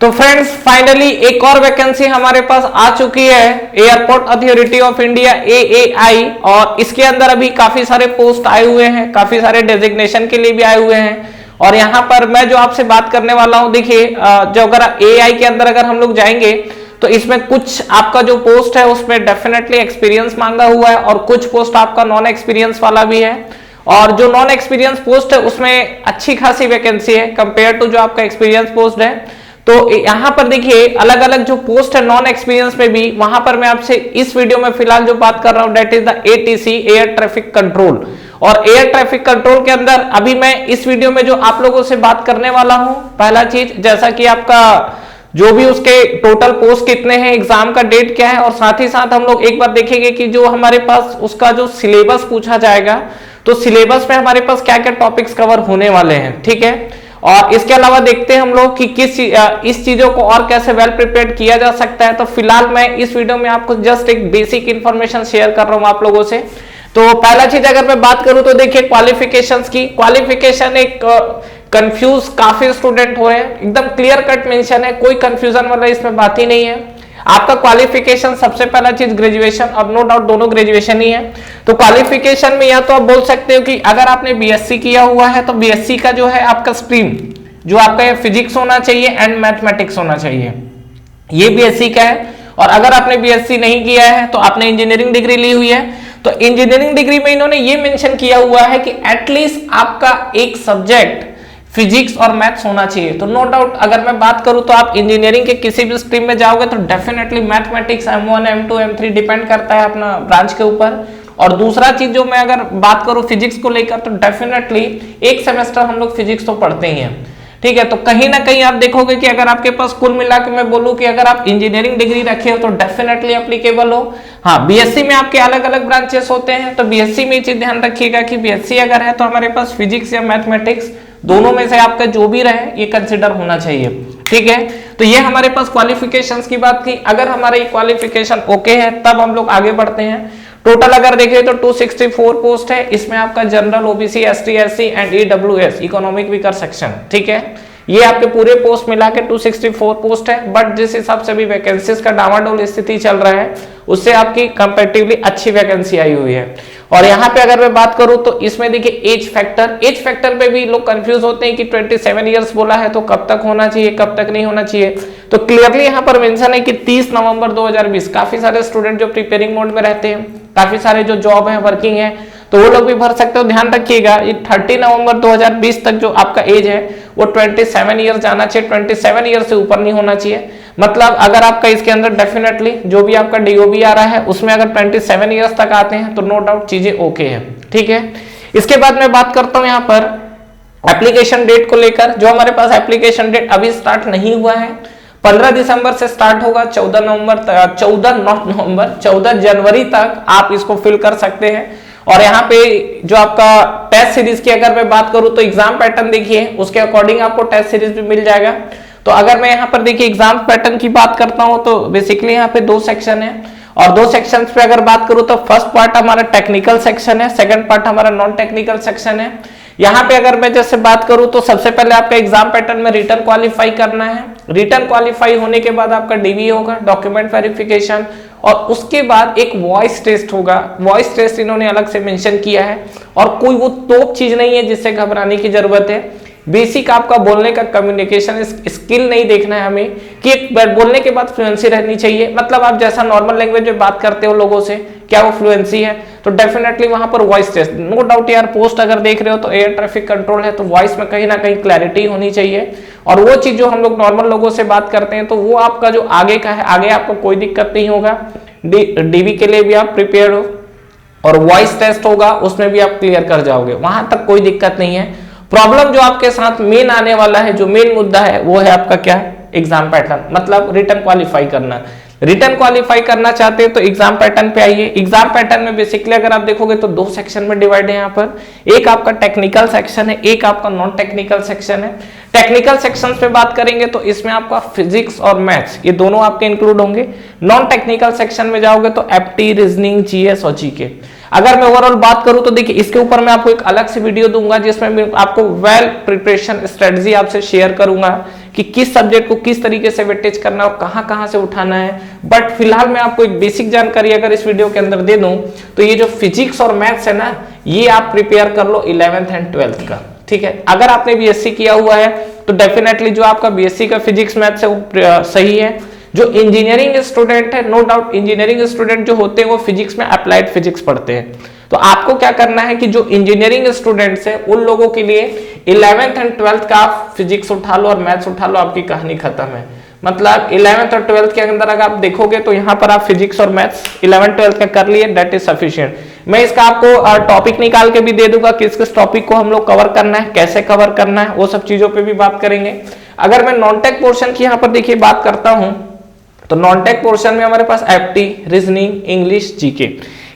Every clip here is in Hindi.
तो फ्रेंड्स फाइनली एक और वैकेंसी हमारे पास आ चुकी है, airport authority of India AAI, और इसके अंदर अभी काफी सारे पोस्ट आए हुए हैं, काफी सारे डेजिग्नेशन के लिए भी आए हुए हैं। और यहाँ पर मैं जो आपसे बात करने वाला हूँ, देखिए जो अगर AI के अंदर अगर हम लोग जाएंगे तो इसमें कुछ आपका जो पोस्ट है उसमें डेफिनेटली एक्सपीरियंस मांगा हुआ है और कुछ पोस्ट आपका नॉन एक्सपीरियंस वाला भी है। और जो नॉन एक्सपीरियंस पोस्ट है उसमें अच्छी खासी वैकेंसी है कंपेयर टू जो आपका एक्सपीरियंस पोस्ट है। तो यहां पर देखिए अलग अलग जो पोस्ट है नॉन एक्सपीरियंस में भी, वहां पर मैं आपसे इस वीडियो में फिलहाल जो बात कर रहा हूं that is the ATC air traffic control. और एयर ट्रैफिक कंट्रोल के अंदर अभी मैं इस वीडियो में जो आप लोगों से बात करने वाला हूं, पहला चीज जैसा कि आपका जो भी उसके टोटल पोस्ट कितने हैं, एग्जाम का डेट क्या है, और साथ ही साथ हम लोग एक बार देखेंगे कि जो हमारे पास उसका जो सिलेबस पूछा जाएगा तो सिलेबस में हमारे पास क्या क्या टॉपिक्स कवर होने वाले हैं, ठीक है। और इसके अलावा देखते हैं हम लोग कि इस चीजों को और कैसे वेल प्रिपेयर्ड किया जा सकता है। तो फिलहाल मैं इस वीडियो में आपको जस्ट एक बेसिक इंफॉर्मेशन शेयर कर रहा हूं आप लोगों से। तो पहला चीज अगर मैं बात करूं तो देखिए क्वालिफिकेशंस की, क्वालिफिकेशन एक कंफ्यूज काफी स्टूडेंट हो रहे हैं, एकदम क्लियर कट मेंशन है, कोई कंफ्यूजन वाला इसमें बात ही नहीं है। आपका क्वालिफिकेशन सबसे पहला चीज ग्रेजुएशन, और नो डाउट दोनों ग्रेजुएशन ही है। तो क्वालिफिकेशन में या तो आप बोल सकते हो कि अगर आपने BSc किया हुआ है तो BSc का जो है आपका स्ट्रीम जो आपका फिजिक्स होना चाहिए एंड मैथमेटिक्स होना चाहिए, ये BSc का है। और अगर आपने BSc नहीं किया है तो आपने इंजीनियरिंग डिग्री ली हुई है, तो इंजीनियरिंग डिग्री में इन्होंने ये मेंशन किया हुआ है कि एटलीस्ट आपका एक सब्जेक्ट फिजिक्स और मैथ्स होना चाहिए। तो नो डाउट अगर मैं बात करूं तो आप इंजीनियरिंग के किसी भी स्ट्रीम में जाओगे तो definitely mathematics M1 M2 M3 depend करता है अपना ब्रांच के ऊपर। और दूसरा चीज जो मैं अगर बात करूं फिजिक्स को लेकर तो डेफिनेटली एक सेमेस्टर हम लोग फिजिक्स तो पढ़ते ही हैं, ठीक है। तो कहीं ना कहीं आप देखोगे कि अगर आपके पास कुल मिला के मैं बोलूं कि अगर आप इंजीनियरिंग डिग्री रखे हो तो डेफिनेटली एप्लीकेबल हो। हाँ, BSc में आपके अलग अलग ब्रांचेस होते हैं, तो BSc में ये चीज ध्यान रखिएगा कि BSc अगर है तो हमारे पास फिजिक्स या मैथमेटिक्स दोनों में से आपका जो भी रहे ये कंसिडर होना चाहिए, ठीक है। तो ये हमारे पास क्वालिफिकेशंस की बात थी। अगर हमारा ये क्वालिफिकेशन ओके है तब हम लोग आगे बढ़ते हैं। टोटल अगर देखें तो 264 पोस्ट है, इसमें आपका general OBC ST SC and EWS economic weaker section, ठीक है। ये आपके पूरे पोस्ट मिला के 264 पोस्ट है। बट जिस हिसाब से भी वैकेंसीज का डामाडोल स्थिति चल रहा है उससे आपकी कंपैरेटिवली अच्छी वैकेंसी आई हुई है। और यहाँ पे अगर मैं बात करूं तो इसमें देखिए एज फैक्टर पे भी लोग कंफ्यूज होते हैं कि 27 इयर्स बोला है तो कब तक होना चाहिए, कब तक नहीं होना चाहिए। तो क्लियरली यहाँ पर मेंशन है कि 30 नवंबर 2020 काफी सारे स्टूडेंट जो प्रिपेयरिंग मोड में रहते हैं, काफी सारे जो जॉब है वर्किंग है, तो वो लोग भी भर सकते हो। ध्यान रखिएगा ये 30 नवंबर 2020 तक जो आपका एज है वो 27 ईयर जाना चाहिए, 27 ईयर से ऊपर नहीं होना चाहिए। मतलब अगर आपका इसके अंदर डेफिनेटली जो भी आपका DOB आ रहा है उसमें अगर 27 ईयर्स तक आते हैं तो नो डाउट चीजें ओके है, ठीक है। इसके बाद मैं बात करता हूं यहाँ पर एप्लीकेशन डेट को लेकर। जो हमारे पास एप्लीकेशन डेट अभी स्टार्ट नहीं हुआ है, 15 दिसंबर से स्टार्ट होगा, 14 जनवरी तक आप इसको फिल कर सकते हैं। और यहाँ पे जो आपका टेस्ट सीरीज की अगर मैं बात करूं तो एग्जाम पैटर्न देखिए उसके अकॉर्डिंग आपको टेस्ट सीरीज भी मिल जाएगा। तो अगर मैं यहाँ पर देखिए एग्जाम पैटर्न की बात करता हूं तो बेसिकली यहाँ पे 2 सेक्शन है, और 2 सेक्शंस पे अगर बात करूं तो फर्स्ट पार्ट हमारा टेक्निकल सेक्शन है, सेकंड पार्ट हमारा नॉन टेक्निकल सेक्शन है। यहाँ पे अगर मैं जैसे बात करूं तो सबसे पहले आपका एग्जाम पैटर्न में रिटन क्वालिफाई करना है। रिटन क्वालिफाई होने के बाद आपका DV होगा, डॉक्यूमेंट वेरिफिकेशन, और उसके बाद एक वॉइस टेस्ट होगा। वॉइस टेस्ट इन्होंने अलग से मेंशन किया है, और कोई वो तोप चीज नहीं है जिससे घबराने की जरूरत है। बेसिक आपका बोलने का कम्युनिकेशन स्किल नहीं देखना है हमें कि एक बोलने के बाद फ्लुएंसी रहनी चाहिए। मतलब आप जैसा नॉर्मल लैंग्वेज में बात करते हो लोगों से, क्या वो फ्लुएंसी है, तो डेफिनेटली वहां पर वॉइस टेस्ट। नो डाउट यार पोस्ट अगर देख रहे हो तो एयर ट्रैफिक कंट्रोल है तो वॉइस में कहीं ना कहीं क्लैरिटी होनी चाहिए। और वो चीज जो हम लोग नॉर्मल लोगों से बात करते हैं तो वो आपका जो आगे का है, आगे आपको कोई दिक्कत नहीं होगा। DV के लिए भी आप प्रिपेयर हो, और वॉइस टेस्ट होगा उसमें भी आप क्लियर कर जाओगे, वहां तक कोई दिक्कत नहीं है। प्रॉब्लम जो आपके साथ मेन आने वाला है, जो मेन मुद्दा है वो है आपका क्या, एग्जाम पैटर्न, मतलब रिटन क्वालिफाई करना। रिटन क्वालिफाई करना चाहते हैं तो एग्जाम पैटर्न पे आइए। एग्जाम पैटर्न में बेसिकली अगर आप देखोगे तो 2 सेक्शन में डिवाइड है यहाँ पर, एक आपका टेक्निकल सेक्शन है, एक आपका नॉन टेक्निकल सेक्शन है। टेक्निकल सेक्शंस पे बात करेंगे तो इसमें आपका फिजिक्स और मैथ्स ये दोनों आपके इंक्लूड होंगे। नॉन टेक्निकल सेक्शन में जाओगे तो एप्टी, रीजनिंग, GS और GK। अगर मैं ओवरऑल बात करूं तो देखिए इसके ऊपर मैं आपको एक अलग से वीडियो दूंगा जिसमें मैं आपको वेल प्रिपरेशन स्ट्रेटजी आपसे शेयर करूंगा कि किस सब्जेक्ट को किस तरीके से वेटेज करना है और कहां कहां से उठाना है। बट फिलहाल मैं आपको एक बेसिक जानकारी अगर इस वीडियो के अंदर दे दूं तो ये जो फिजिक्स और मैथ्स है ना, ये आप प्रिपेयर कर लो 11th एंड 12th का, ठीक है। अगर आपने बीएससी किया हुआ है तो डेफिनेटली जो आपका बीएससी का फिजिक्स मैथ्स है वो सही है। जो इंजीनियरिंग स्टूडेंट है, नो डाउट इंजीनियरिंग स्टूडेंट जो होते हैं वो फिजिक्स में अप्लाइड फिजिक्स पढ़ते हैं। तो आपको क्या करना है कि जो इंजीनियरिंग स्टूडेंट्स हैं उन लोगों के लिए 11th एंड 12th का आप फिजिक्स उठा लो और मैथ्स उठा लो, आपकी कहानी खत्म है। मतलब 11th और 12th के अंदर अगर आप देखोगे तो यहाँ पर आप फिजिक्स और मैथ्स 11th 12th का कर लिए, दैट इज सफिशिएंट। मैं इसका आपको टॉपिक निकाल के भी दे दूंगा, किस किस टॉपिक को हम लोग कवर करना है, कैसे कवर करना है, वो सब चीजों पे भी बात करेंगे। अगर मैं नॉन टेक पोर्शन की यहाँ पर देखिए बात करता हूँ तो नॉन टेक पोर्शन में हमारे पास एप्टी, रीजनिंग, इंग्लिश, जीके,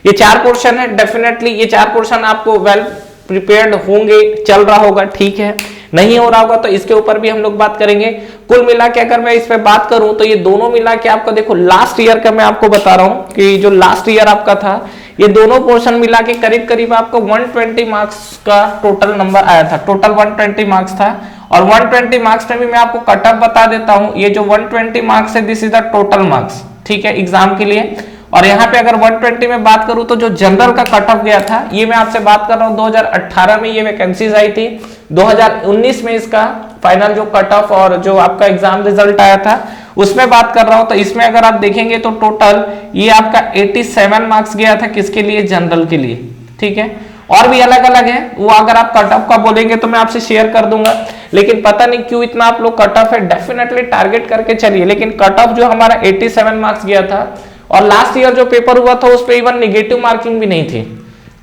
ये 4 पोर्शन है। डेफिनेटली ये 4 पोर्शन आपको वेल प्रिपेयर्ड होंगे, चल रहा होगा, ठीक है। नहीं हो रहा होगा तो इसके ऊपर भी हम लोग बात करेंगे। कुल मिला के अगर मैं इस पे बात करूं तो ये दोनों मिला के आपको देखो लास्ट ईयर का मैं आपको बता रहा हूं कि जो लास्ट ईयर आपका था ये दोनों पोर्शन मिला के करीब करीब आपको 120 मार्क्स का टोटल नंबर आया था। टोटल 120 मार्क्स था और 120 मार्क्स में भी मैं आपको कट ऑफ बता देता हूं। ये जो 120 मार्क्स है this is the total marks, ठीक है, एग्जाम के लिए। और यहाँ पे अगर 120 में बात करूं तो जो जनरल का कट ऑफ गया था, ये मैं आपसे बात कर रहा हूं 2018 में ये वैकेंसीज आई थी, 2019 में इसका फाइनल जो कट ऑफ और जो आपका एग्जाम रिजल्ट आया था उसमें बात कर रहा हूं। तो इसमें अगर आप देखेंगे तो टोटल ये आपका 87 मार्क्स गया था, किसके लिए, जनरल के लिए, ठीक है। और भी अलग अलग है, वो अगर आप कट ऑफ का बोलेंगे तो मैं आपसे शेयर कर दूंगा, लेकिन पता नहीं क्यों इतना आप लोग कट ऑफ है, डेफिनेटली टारगेट करके चलिए। लेकिन कट ऑफ जो हमारा 87 मार्क्स गया था और लास्ट ईयर जो पेपर हुआ था उस पर इवन नेगेटिव मार्किंग भी नहीं थी,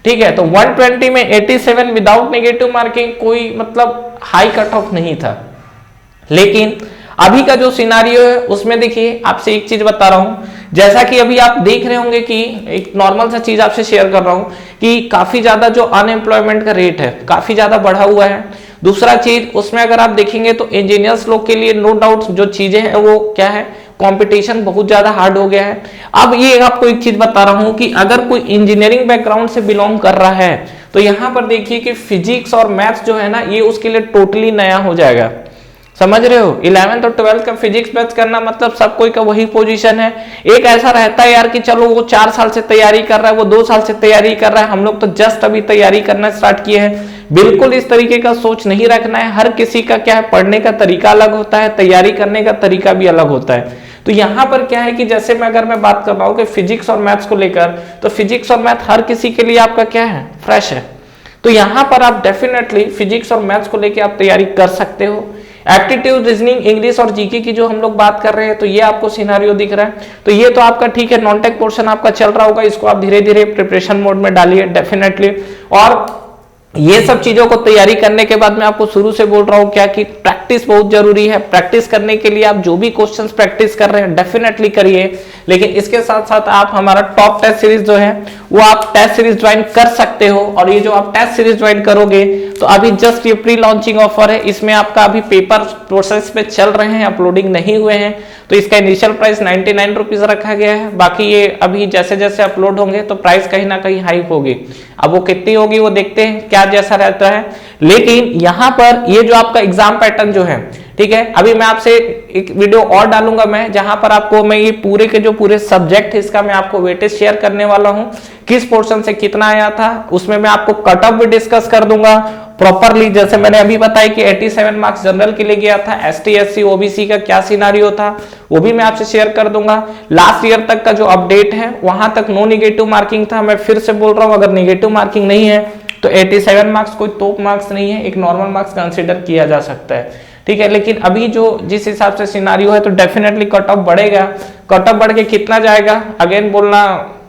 ठीक है। तो 120 में 87 विदाउट नेगेटिव मार्किंग कोई मतलब हाई कट ऑफ नहीं था। लेकिन अभी का जो सिनारियो है उसमें देखिए आपसे एक चीज बता रहा हूं, जैसा कि अभी आप देख रहे होंगे कि एक नॉर्मल सा चीज आपसे शेयर कर रहा हूं कि काफी ज्यादा जो अनएम्प्लॉयमेंट का रेट है काफी ज्यादा बढ़ा हुआ है। दूसरा चीज उसमें अगर आप देखेंगे तो इंजीनियर्स लोग के लिए नो डाउट जो चीजें हैं वो क्या है, कंपटीशन बहुत ज्यादा हार्ड हो गया है। अब ये आपको एक चीज बता रहा हूं कि अगर कोई इंजीनियरिंग बैकग्राउंड से बिलोंग कर रहा है तो यहां पर देखिए कि फिजिक्स और मैथ्स जो है ना ये उसके लिए टोटली नया हो जाएगा, समझ रहे हो। 11th और 12th का फिजिक्स मैथ्स करना मतलब सब कोई का वही पोजीशन है। एक ऐसा रहता है यार कि चलो वो 4 साल से तैयारी कर रहा है, वो 2 साल से तैयारी कर रहा है, हम लोग तो जस्ट अभी तैयारी करना स्टार्ट किए हैं। बिल्कुल इस तरीके का सोच नहीं रखना है। हर किसी का क्या है, पढ़ने का तरीका अलग होता है, तैयारी करने का तरीका भी अलग होता है। तो यहाँ पर क्या है कि जैसे अगर मैं बात कर रहा हूँ कि फिजिक्स और मैथ्स को लेकर, तो फिजिक्स और मैथ हर किसी के लिए आपका क्या है, फ्रेश है। तो यहाँ पर आप डेफिनेटली फिजिक्स और मैथ्स को लेकर आप तैयारी कर सकते हो। एप्टीट्यूड, रीजनिंग, इंग्लिश और जीके की जो हम लोग बात कर रहे हैं तो ये आपको सिनारियो दिख रहा है। तो ये तो आपका ठीक है, नॉन टेक पोर्शन आपका चल रहा होगा, इसको आप धीरे धीरे प्रिपरेशन मोड में डालिए डेफिनेटली। और ये सब चीजों को तैयारी करने के बाद मैं आपको शुरू से बोल रहा हूं क्या कि प्रैक्टिस बहुत जरूरी है। प्रैक्टिस करने के लिए आप जो भी क्वेश्चंस प्रैक्टिस कर रहे हैं डेफिनेटली करिए, लेकिन इसके साथ साथ आप हमारा टॉप टेस्ट सीरीज जो है वो आप टेस्ट सीरीज ज्वाइन कर सकते हो। और ये जो आप टेस्ट सीरीज ज्वाइन करोगे तो अभी जस्ट ये प्री लॉन्चिंग ऑफर है, इसमें आपका अभी पेपर प्रोसेस पे चल रहे हैं, अपलोडिंग नहीं हुए हैं। तो इसका इनिशियल प्राइस 99 रुपीज रखा गया है। बाकी ये अभी जैसे जैसे अपलोड होंगे तो प्राइस कहीं ना कहीं हाइक होगी। अब वो कितनी होगी वो देखते हैं क्या जैसा रहता है। लेकिन यहाँ पर ये जो आपका एग्जाम पैटर्न जो है, ठीक है, अभी मैं आपसे एक वीडियो और डालूंगा मैं, जहां पर आपको मैं ये पूरे के जो पूरे सब्जेक्ट है इसका मैं आपको वेटेज शेयर करने वाला हूं, किस पोर्शन से कितना आया था, उसमें मैं आपको कट ऑफ भी डिस्कस कर दूंगा प्रॉपरली। जैसे मैंने अभी बताया कि 87 मार्क्स जनरल के लिए गया था, एसटी एससी ओबीसी का क्या सिनारियो था वो भी मैं आपसे शेयर कर दूंगा। लास्ट ईयर तक का जो अपडेट है वहां तक नो नेगेटिव मार्किंग था। मैं फिर से बोल रहा हूं अगर नेगेटिव मार्किंग नहीं है तो 87 मार्क्स कोई टॉप मार्क्स नहीं है, एक नॉर्मल मार्क्स कंसिडर किया जा सकता है, ठीक है। लेकिन अभी जो जिस हिसाब से सिनारियो है तो डेफिनेटली कट ऑफ बढ़ेगा। कट ऑफ बढ़ के कितना जाएगा अगेन बोलना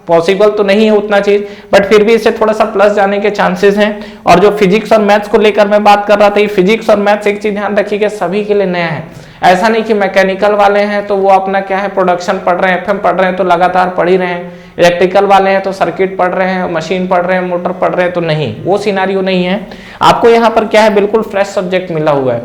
पॉसिबल तो नहीं है उतना चीज, बट फिर भी इससे थोड़ा सा प्लस जाने के चांसेस हैं। और जो फिजिक्स और मैथ्स को लेकर मैं बात कर रहा था, ये फिजिक्स और मैथ्स एक चीज ध्यान रखिएगा सभी के लिए नया है। ऐसा नहीं कि मैकेनिकल वाले हैं तो वो अपना क्या है प्रोडक्शन पढ़ रहे हैं, एफएम पढ़ रहे हैं तो लगातार पढ़ ही रहे हैं, इलेक्ट्रिकल वाले हैं तो सर्किट पढ़ रहे हैं, मशीन पढ़ रहे हैं, मोटर पढ़ रहे हैं, तो नहीं, वो सिनारियो नहीं है। आपको यहाँ पर क्या है बिल्कुल फ्रेश सब्जेक्ट मिला हुआ है।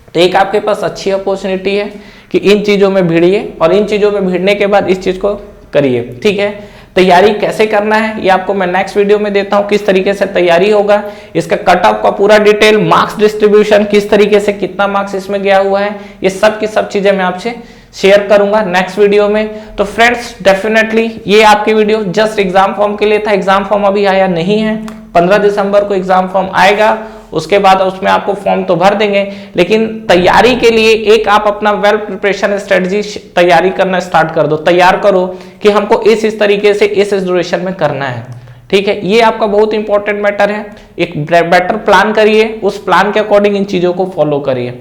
तो एक आपके पास अच्छी अपॉर्चुनिटी है कि इन चीजों में भिड़िए और इन चीजों में भिड़ने के बाद इस चीज को करिए, ठीक है। तैयारी कैसे करना है ये आपको मैं नेक्स्ट वीडियो में देता हूं, किस तरीके से तैयारी होगा, इसका कट ऑफ का पूरा डिटेल, मार्क्स डिस्ट्रीब्यूशन किस तरीके से, कितना मार्क्स इसमें गया हुआ है, ये सब की सब चीजें मैं आपसे शेयर करूंगा नेक्स्ट वीडियो में। तो फ्रेंड्स डेफिनेटली ये आपकी वीडियो जस्ट एग्जाम फॉर्म के लिए था। एग्जाम फॉर्म अभी आया नहीं है, 15 दिसंबर को एग्जाम फॉर्म आएगा, उसके बाद उसमें आपको फॉर्म तो भर देंगे, लेकिन तैयारी के लिए एक आप अपना वेल प्रिपरेशन स्ट्रेटजी तैयारी करना स्टार्ट कर दो, तैयार करो कि हमको इस तरीके से इस ड्यूरेशन में करना है। ठीक है, ये आपका बहुत इंपॉर्टेंट मैटर है। एक बेटर प्लान करिए, उस प्लान के अकॉर्डिंग इन चीजों को फॉलो करिए।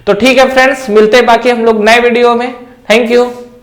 तो ठीक है फ्रेंड्स, मिलते हैं बाकी हम लोग नए वीडियो में। Thank you.